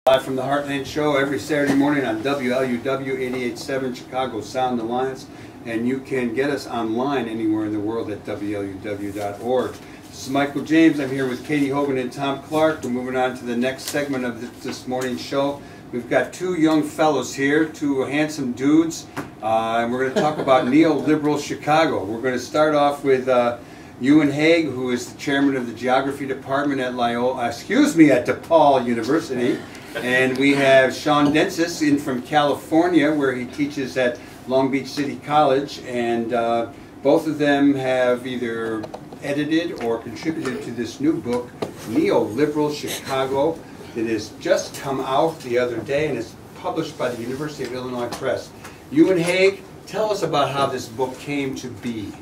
Live from the Heartland show every Saturday morning on WLUW 88.7 Chicago Sound Alliance, and you can get us online anywhere in the world at WLUW.org. This is Michael James. I'm here with Katie Hogan and Tom Clark. We're moving on to the next segment of this morning's show. We've got two young fellows here, two handsome dudes, and we're going to talk about Neoliberal Chicago. We're going to start off with Euan Hague, who is the chairman of the geography department at DePaul University. And we have Sean Dinces in from California, where he teaches at Long Beach City College, and both of them have either edited or contributed to this new book, Neoliberal Chicago, that has just come out the other day and is published by the University of Illinois Press. Euan Hague, tell us about how this book came to be.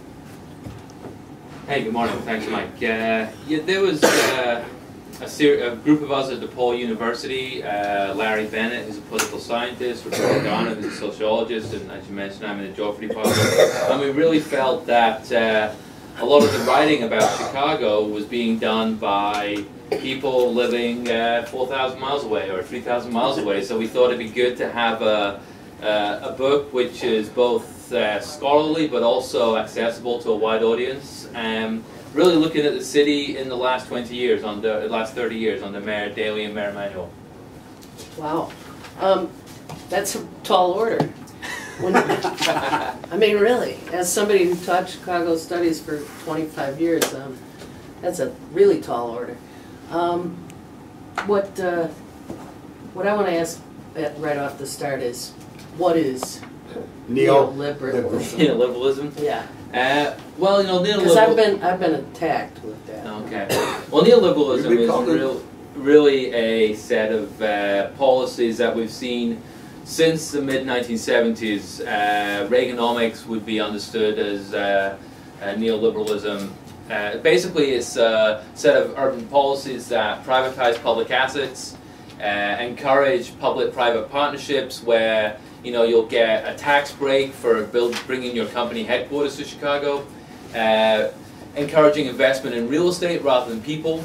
Hey, good morning. Thanks, Mike. Yeah, there was a group of us at DePaul University. Larry Bennett, who's a political scientist, Rebecca Garner, who's a sociologist, and as you mentioned, I'm in the geography department. And we really felt that a lot of the writing about Chicago was being done by people living 4,000 miles away or 3,000 miles away. So we thought it'd be good to have a book which is both scholarly but also accessible to a wide audience. Really looking at the city in the last 20 years, the last 30 years, under Mayor Daley and Mayor Emanuel. Wow, that's a tall order. I mean, really, as somebody who taught Chicago studies for 25 years, that's a really tall order. What I want to ask right off the start is, what is neoliberalism? Neoliberalism? Yeah. Well, you know, because I've been attacked with that. Okay. Well, neoliberalism is really a set of policies that we've seen since the mid-1970s. Reaganomics would be understood as neoliberalism. Basically, it's a set of urban policies that privatize public assets, encourage public-private partnerships where you'll get a tax break for bringing your company headquarters to Chicago, encouraging investment in real estate rather than people,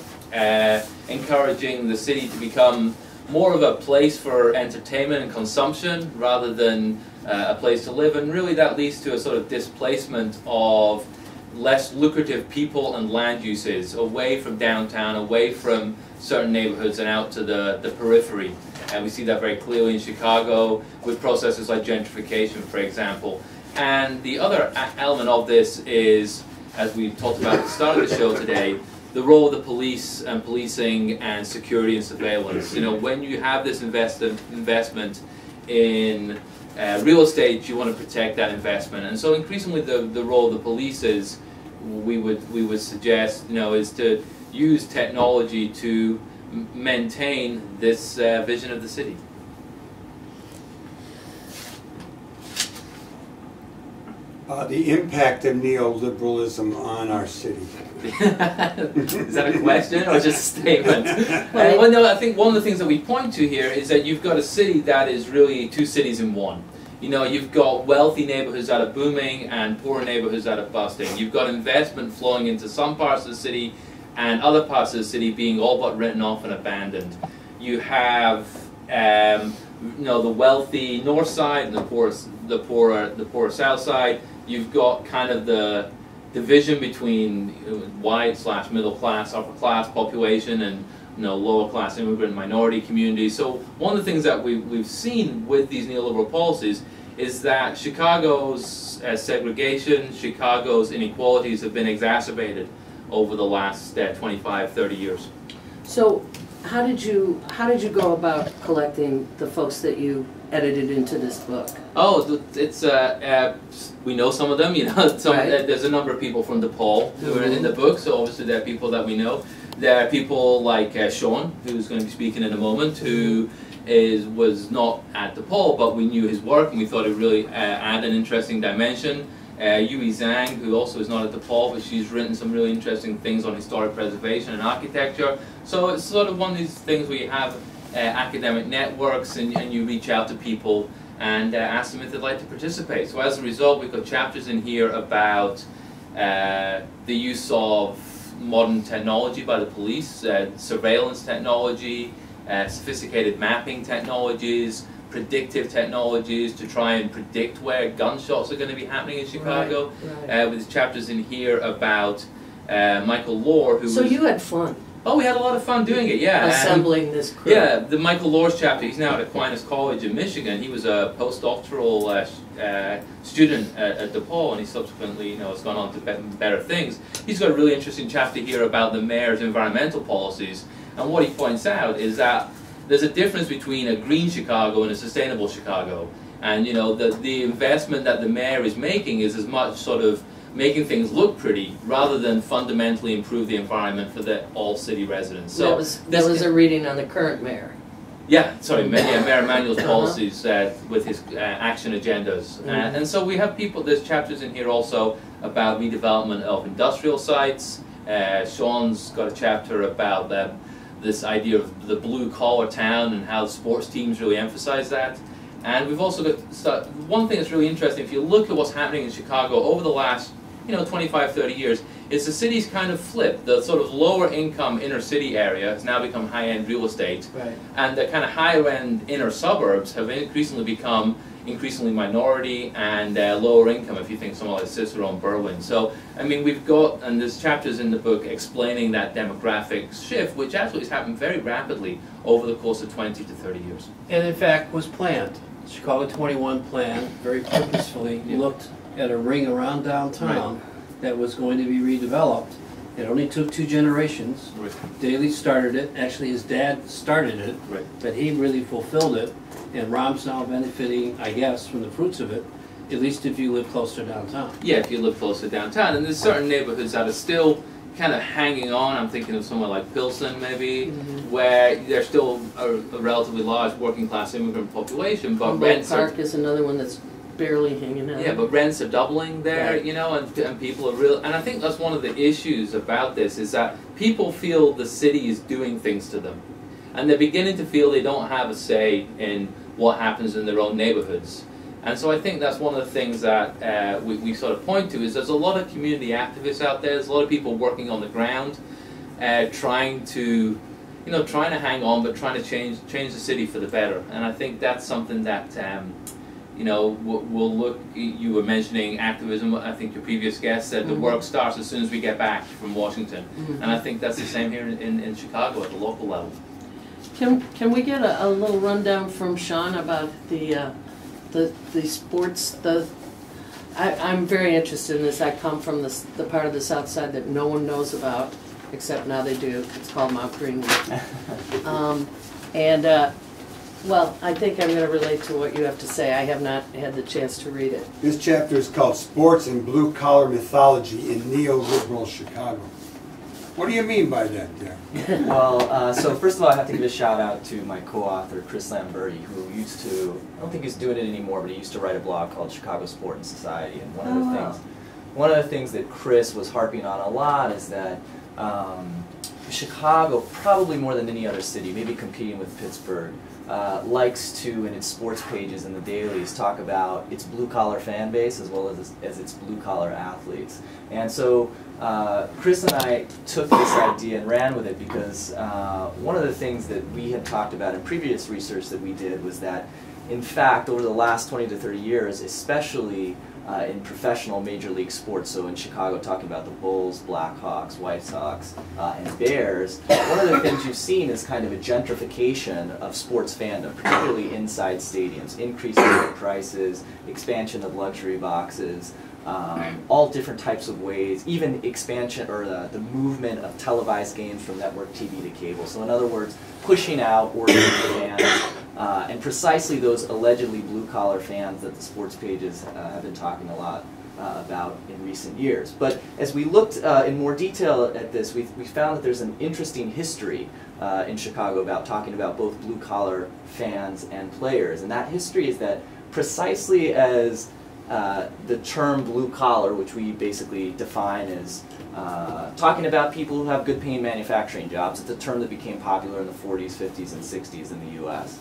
encouraging the city to become more of a place for entertainment and consumption rather than a place to live, and really that leads to a sort of displacement of less lucrative people and land uses away from downtown, away from certain neighborhoods and out to the periphery. And we see that very clearly in Chicago with processes like gentrification, for example. And the other element of this is, as we talked about at the start of the show today, the role of the police and policing and security and surveillance. When you have this investment in real estate, you want to protect that investment. And so increasingly the role of the police is, we would suggest, is to use technology to maintain this vision of the city. The impact of neoliberalism on our city. Is that a question or just a statement? Well, no, I think one of the things that we point to here is that you've got a city that is really two cities in one. You've got wealthy neighborhoods that are booming and poorer neighborhoods that are busting. You've got investment flowing into some parts of the city and other parts of the city being all but written off and abandoned. You have the wealthy north side and the poorer south side. You've got kind of the division between wide/middle class, upper class population and lower class immigrant minority communities. So one of the things that we've seen with these neoliberal policies is that Chicago's segregation, Chicago's inequalities have been exacerbated over the last 25, 30 years. So how did you go about collecting the folks that you edited into this book? Oh, it's we know some of them. Right. There's a number of people from DePaul who are in the book, so obviously there are people that we know. There are people like Sean, who's going to be speaking in a moment, who was not at DePaul, but we knew his work and we thought it really added an interesting dimension. Euan Hague, who also is not at DePaul, but she's written some really interesting things on historic preservation and architecture. So it's sort of one of these things where you have academic networks and you reach out to people and ask them if they'd like to participate. So as a result, we've got chapters in here about the use of modern technology by the police, surveillance technology, sophisticated mapping technologies, predictive technologies to try and predict where gunshots are going to be happening in Chicago. Right. With chapters in here about Michael Lohr, who So was... you had fun. Oh, we had a lot of fun doing it, yeah. Assembling this crew. Yeah, the Michael Lohr's chapter, he's now at Aquinas College in Michigan. He was a postdoctoral student at DePaul, and he subsequently, has gone on to better things. He's got a really interesting chapter here about the mayor's environmental policies, and what he points out is that there's a difference between a green Chicago and a sustainable Chicago. And, the investment that the mayor is making is as much sort of making things look pretty rather than fundamentally improve the environment for all city residents. So that was a reading on the current mayor. Yeah, sorry, Mayor Emanuel's policies with his action agendas. And so we have there's chapters in here also about redevelopment of industrial sites. Sean's got a chapter about this idea of the blue-collar town and how sports teams really emphasize that. And we've also got one thing that's really interesting. If you look at what's happening in Chicago over the last 25, 30 years, is the city's kind of flipped. The sort of lower income inner city area has now become high-end real estate. Right. And the kind of higher end inner suburbs have increasingly become minority and lower income, if you think somewhere like Cicero and Berwyn. So, I mean, and there's chapters in the book explaining that demographic shift, which actually has happened very rapidly over the course of 20 to 30 years. And in fact was planned. Chicago 21 plan very purposefully looked at a ring around downtown that was going to be redeveloped. It only took 2 generations. Right. Daley started it. Actually, his dad started it, but he really fulfilled it. And Rom's now benefiting, I guess, from the fruits of it, at least if you live closer downtown. Yeah, if you live closer downtown. And there's certain neighborhoods that are still kind of hanging on. I'm thinking of somewhere like Pilsen, maybe, where there's still a relatively large working-class immigrant population, but rents Park is another one that's barely hanging out. Yeah, but rents are doubling there, and people are real. And I think that's one of the issues about this is that people feel the city is doing things to them, and they're beginning to feel they don't have a say in what happens in their own neighborhoods. And so I think that's one of the things that we sort of point to is there's a lot of community activists out there. There's a lot of people working on the ground, trying to hang on, but trying to change the city for the better. And I think that's something that we'll look. You were mentioning activism. I think your previous guest said the work starts as soon as we get back from Washington, and I think that's the same here in Chicago at the local level. Can we get a little rundown from Sean about the sports? I'm very interested in this. I come from the part of the South Side that no one knows about, except now they do. It's called Mount Greenwood. Well, I think I'm going to relate to what you have to say. I have not had the chance to read it. This chapter is called Sports and Blue-Collar Mythology in Neoliberal Chicago. What do you mean by that, there? Well, so first of all, I have to give a shout out to my co-author, Chris Lamberti, who used to, I don't think he's doing it anymore, but he used to write a blog called Chicago Sport and Society. And one of the things that Chris was harping on a lot is that Chicago, probably more than any other city, maybe competing with Pittsburgh, likes to, in its sports pages and the dailies, talk about its blue-collar fan base as well as its blue-collar athletes. And so Chris and I took this idea and ran with it because one of the things that we had talked about in previous research that we did was that, in fact, over the last 20 to 30 years, especially in professional major league sports, so in Chicago talking about the Bulls, Blackhawks, White Sox, and Bears, one of the things you've seen is kind of a gentrification of sports fandom, particularly inside stadiums, increasing ticket prices, expansion of luxury boxes, all different types of ways, even expansion or the movement of televised games from network TV to cable. So in other words, pushing out ordinary fans, and precisely those allegedly blue-collar fans that the sports pages have been talking a lot about in recent years. But as we looked in more detail at this, we found that there's an interesting history in Chicago about talking about both blue-collar fans and players. And that history is that precisely as the term blue-collar, which we basically define as talking about people who have good-paying manufacturing jobs, it's a term that became popular in the 40s, 50s, and 60s in the U.S.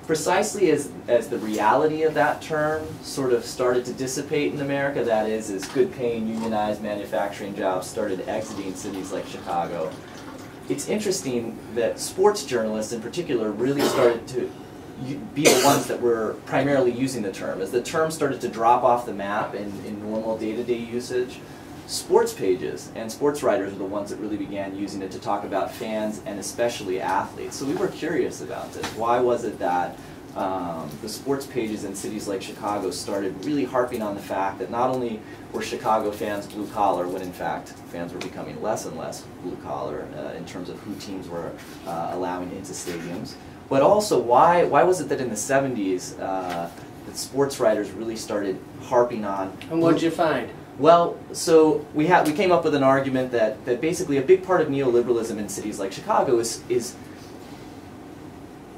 Precisely as the reality of that term sort of started to dissipate in America, that is, as good-paying unionized manufacturing jobs started exiting cities like Chicago, it's interesting that sports journalists in particular really started to be the ones that were primarily using the term. As the term started to drop off the map in normal day-to-day usage, sports pages and sports writers were the ones that really began using it to talk about fans and especially athletes. So we were curious about this. Why was it that the sports pages in cities like Chicago started really harping on the fact that not only were Chicago fans blue collar, when in fact fans were becoming less and less blue collar in terms of who teams were allowing into stadiums, but also why was it that in the 70s that sports writers really started harping on. And what'd you find? Well, so we came up with an argument that basically a big part of neoliberalism in cities like Chicago is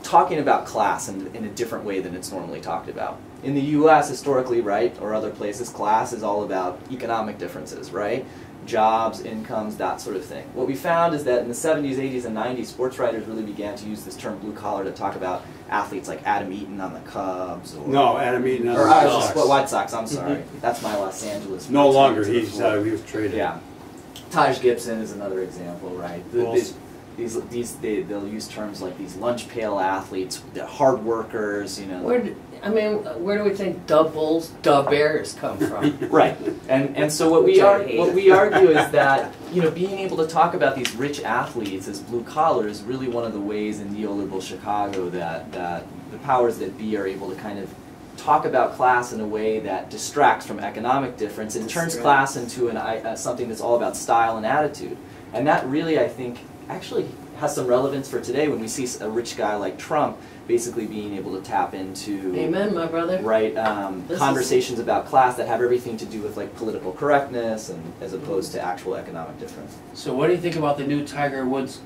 talking about class in a different way than it's normally talked about. In the U.S. historically, right, or other places, class is all about economic differences, right? Jobs, incomes, that sort of thing. What we found is that in the 70s, 80s, and 90s, sports writers really began to use this term blue collar to talk about athletes like Adam Eaton on the Cubs. Or, No, Adam Eaton on the White Sox, I'm sorry. That's my Los Angeles. No longer, he was traded. Yeah. Taj Gibson is another example, right? They'll use terms like these lunch pail athletes, the hard workers, you know. Where do we think Bulls, Bears come from? Right, and so what we argue is that, you know, being able to talk about these rich athletes as blue collar is really one of the ways in neoliberal Chicago that the powers that be are able to kind of talk about class in a way that distracts from economic difference and turns class into something that's all about style and attitude, and that really, I think, actually has some relevance for today when we see a rich guy like Trump basically being able to tap into Amen, my brother. Right, conversations about class that have everything to do with like political correctness and as opposed to actual economic difference. So what do you think about the new Tiger Woods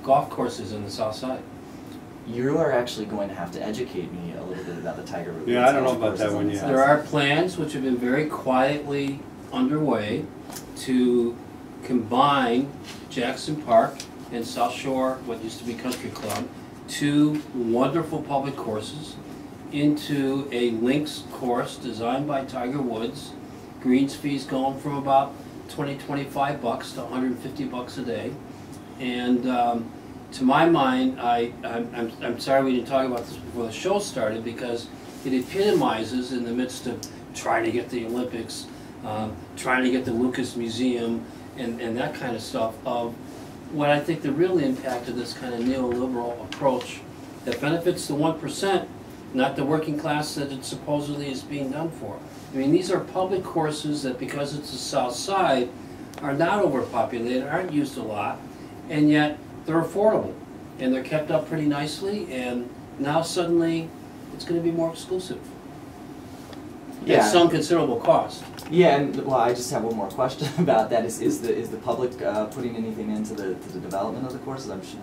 golf courses in the South Side? You are actually going to have to educate me a little bit about the Tiger Woods. Yeah, I don't know about that one yet. There are plans which have been very quietly underway to combine Jackson Park and South Shore, what used to be Country Club, two wonderful public courses into a links course designed by Tiger Woods. Greens fees going from about $20-25 to $150 a day. And to my mind, I'm sorry we didn't talk about this before the show started, because it epitomizes, in the midst of trying to get the Olympics, trying to get the Lucas Museum, and that kind of stuff, of what I think the real impact of this kind of neoliberal approach that benefits the 1%, not the working class that it supposedly is being done for. I mean, these are public courses that, because it's the South Side, are not overpopulated, aren't used a lot, and yet they're affordable, and they're kept up pretty nicely, and now suddenly it's going to be more exclusive. Yeah. At some considerable cost. Yeah, and well, I just have one more question about that. Is the public putting anything into the development of the courses? I'm sure.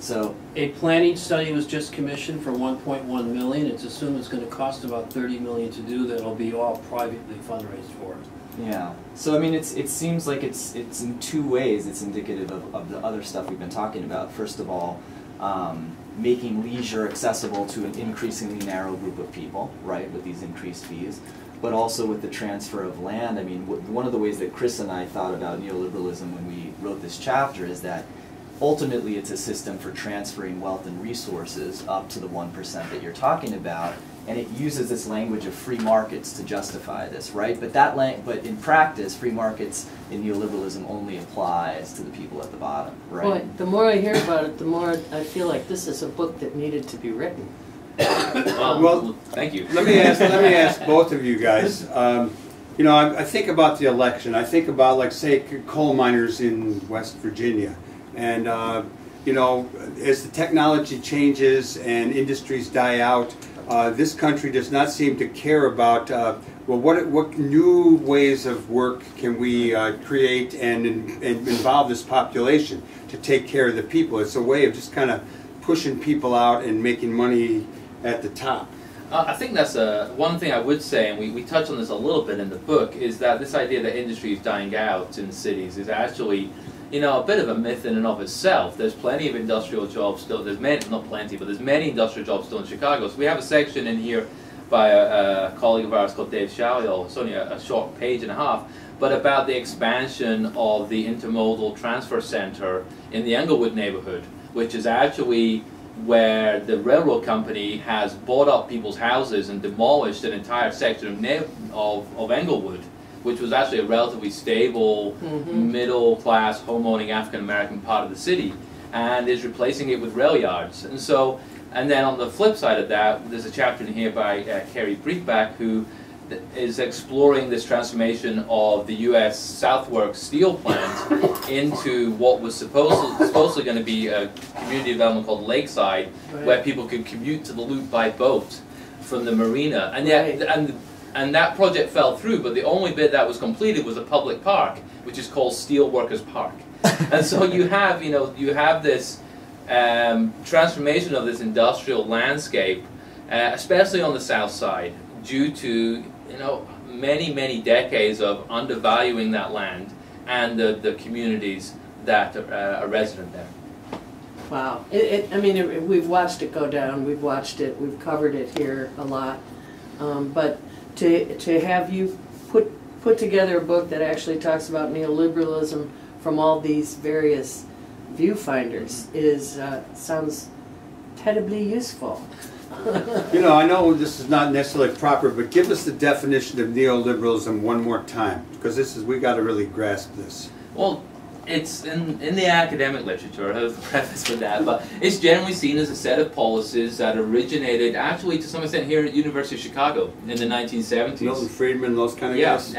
So a planning study was just commissioned for $1.1 million. It's assumed it's going to cost about $30 million to do. That'll be all privately fundraised for. Yeah. So I mean, it seems like it's in two ways. It's indicative of the other stuff we've been talking about. First of all, making leisure accessible to an increasingly narrow group of people, right, with these increased fees, but also with the transfer of land. I mean, one of the ways that Chris and I thought about neoliberalism when we wrote this chapter is that ultimately it's a system for transferring wealth and resources up to the 1% that you're talking about, and it uses this language of free markets to justify this, right? But but in practice, free markets in neoliberalism only applies to the people at the bottom, right? Boy, the more I hear about it, the more I feel like this is a book that needed to be written. Well, thank you. Let me ask both of you guys. You know, I think about the election. I think about, like, say, coal miners in West Virginia, and you know, as the technology changes and industries die out, this country does not seem to care about, well, what new ways of work can we create and involve this population to take care of the people. It's a way of just kind of pushing people out and making money at the top. I think that's one thing I would say, and we touch on this a little bit in the book, is that this idea that industry is dying out in cities is actually, you know, a bit of a myth in and of itself. There's plenty of industrial jobs still. There's many, not plenty, but there's many industrial jobs still in Chicago. So we have a section in here by a colleague of ours called Dave Shalliel. It's only a short page and a half, but about the expansion of the intermodal transfer center in the Englewood neighborhood, which is actually where the railroad company has bought up people's houses and demolished an entire section of Englewood, which was actually a relatively stable, middle-class, home-owning African-American part of the city, and is replacing it with rail yards. And so, and then on the flip side of that, there's a chapter in here by Kerry Briefback, who is exploring this transformation of the U.S. Southworks steel plant into what was supposedly going to be a community development called Lakeside, where people could commute to the loop by boat from the marina. And yet, and that project fell through, but the only bit that was completed was a public park, which is called Steelworkers Park. And so you have, you have this transformation of this industrial landscape, especially on the south side, due to many decades of undervaluing that land and the communities that are resident there. Wow. I mean, we've watched it go down. We've watched it. We've covered it here a lot. But to have you put together a book that actually talks about neoliberalism from all these various viewfinders sounds terribly useful. I know this is not necessarily proper, but give us the definition of neoliberalism one more time, because we got to really grasp this. Well, it's in the academic literature, I have a preface for that, but it's generally seen as a set of policies that originated actually to some extent here at the University of Chicago in the 1970s. Milton Friedman, those kind of guys?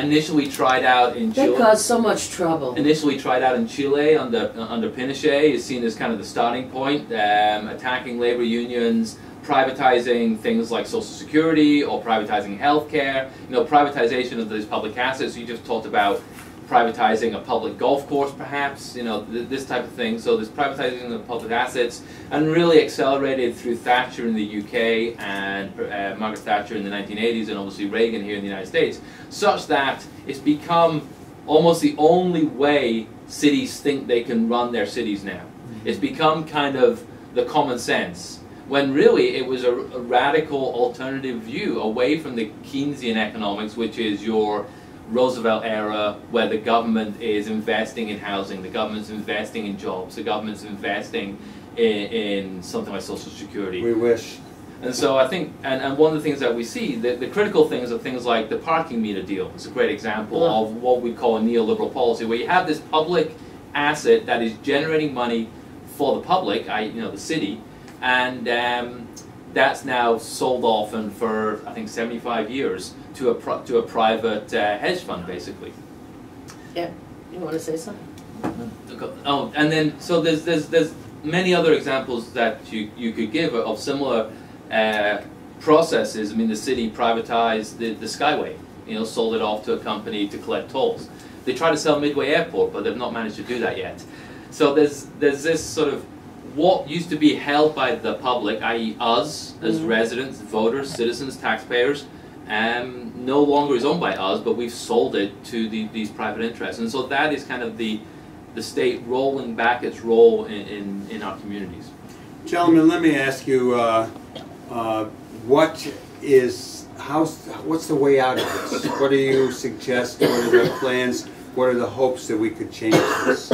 Initially tried out in Chile. They caused so much trouble. Initially tried out in Chile under Pinochet, is seen as kind of the starting point, attacking labor unions, privatizing things like Social Security or privatizing healthcare, privatization of those public assets. You just talked about privatizing a public golf course, perhaps, this type of thing. So there's privatizing of public assets, and really accelerated through Thatcher in the UK and Margaret Thatcher in the 1980s, and obviously Reagan here in the United States, such that it's become almost the only way cities think they can run their cities now. It's become kind of the common sense, when really it was a radical alternative view away from the Keynesian economics, which is your Roosevelt era, where the government is investing in housing, the government's investing in jobs, the government's investing in something like Social Security. We wish. And so I think, and one of the things that we see, the critical things are things like the parking meter deal. It's a great example of what we call a neoliberal policy, where you have this public asset that is generating money for the public, i.e. the city, and that's now sold off and for I think 75 years to a private hedge fund, basically. Yeah, you want to say something? Oh, and then so there's many other examples that you could give of similar processes. I mean, the city privatized the Skyway, sold it off to a company to collect tolls. They tried to sell Midway Airport, but they've not managed to do that yet. So there's this sort of what used to be held by the public, i.e. us as residents, voters, citizens, taxpayers, no longer is owned by us, but we've sold it to these private interests. And so that is kind of the state rolling back its role in our communities. Gentlemen, let me ask you, what's the way out of this? What do you suggest? What are the plans? What are the hopes that we could change this?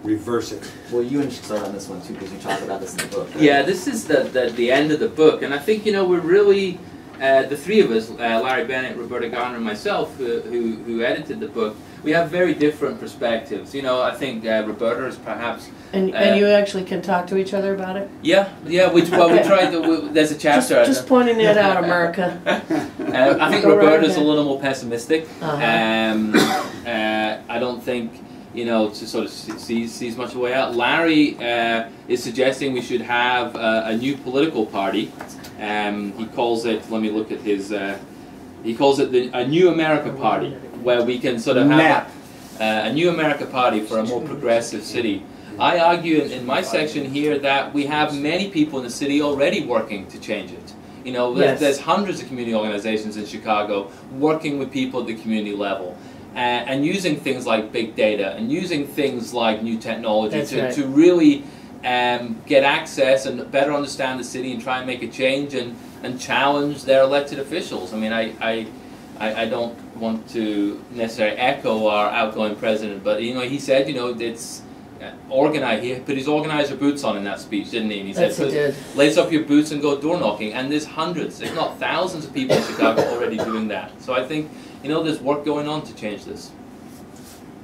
Reverse it. Well, you should start on this one too, because you talk about this in the book. Right? Yeah, this is the end of the book, and I think we're really the three of us, Larry Bennett, Roberta Garner, and myself, who edited the book. We have very different perspectives. I think Roberta is perhaps. And you actually can talk to each other about it? Yeah. We tried to. There's a chapter. Just pointing it out, America. I think Roberta's a little more pessimistic. I don't think. To sort of sees much of a way out. Larry is suggesting we should have a new political party. He calls it, let me look at his, he calls it a New America Party, where we can sort of have a New America Party for a more progressive city. I argue in my section here that we have many people in the city already working to change it. There's hundreds of community organizations in Chicago working with people at the community level. And using things like big data and using things like new technology to really get access and better understand the city and try and make a change and challenge their elected officials. I mean, I don't want to necessarily echo our outgoing president, but he said, it's organize. He put his organizer boots on in that speech, didn't he? And he said, lace up your boots and go door knocking. And there's hundreds, if not thousands, of people in Chicago already doing that. So I think there's work going on to change this.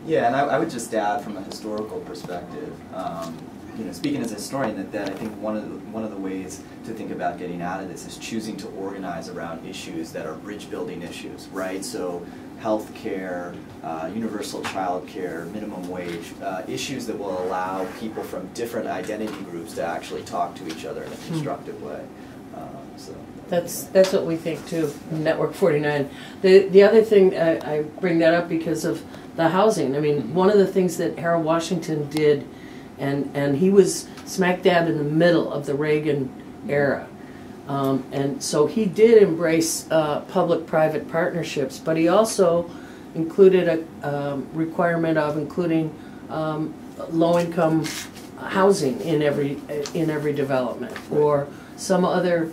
Yeah, and I would just add from a historical perspective. Speaking as a historian, that I think one of the ways to think about getting out of this is choosing to organize around issues that are bridge-building issues, right? So, health care, universal child care, minimum wage, issues that will allow people from different identity groups to actually talk to each other in a constructive way. That's what we think too. Network 49. The other thing I bring that up because of the housing. I mean, one of the things that Harold Washington did. And he was smack dab in the middle of the Reagan era. And so he did embrace public-private partnerships, but he also included a requirement of including low-income housing in every development, or some other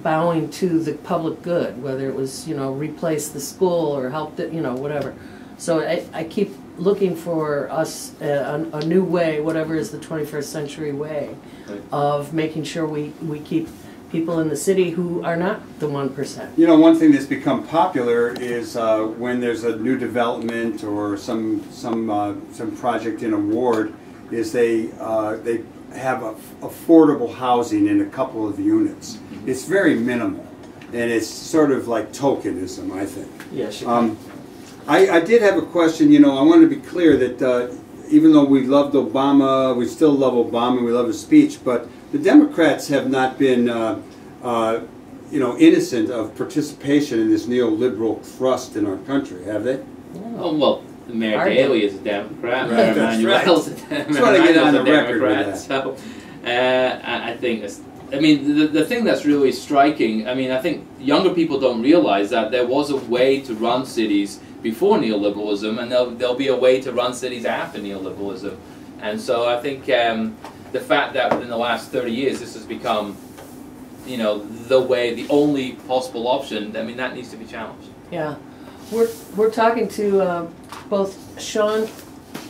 bowing to the public good, whether it was replace the school or help the whatever. So I keep looking for us a new way, whatever is the 21st century way, of making sure we keep people in the city who are not the 1%. One thing that's become popular is when there's a new development or some project in a ward, is they have affordable housing in a couple of units. It's very minimal, and it's sort of like tokenism, I think. Yeah, sure. I did have a question. I wanted to be clear that even though we loved Obama, we still love Obama, we love his speech, but the Democrats have not been, innocent of participation in this neoliberal thrust in our country, have they? Oh, well, Mayor Daley is a Democrat. Right, that's right. Just want to get on the record with that. So, I think the thing that's really striking, I think younger people don't realize that there was a way to run cities before neoliberalism, and there'll be a way to run cities after neoliberalism. And so I think the fact that within the last 30 years this has become, the way, the only possible option, that needs to be challenged. Yeah. We're talking to both Sean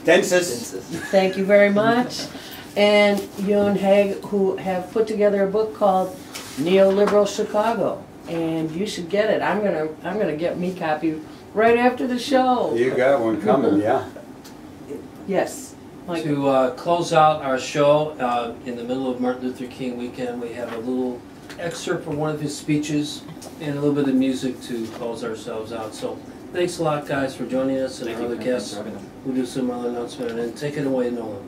Dinces. Thank you very much. And Euan Hague, who have put together a book called Neoliberal Chicago. And you should get it. I'm gonna get me a copy right after the show. You got one coming, yeah. Yes. Mike. To close out our show in the middle of Martin Luther King weekend, we have a little excerpt from one of his speeches and a little bit of music to close ourselves out. So thanks a lot, guys, for joining us, and our other guests. We'll do some other announcement, and then take it away, Nolan.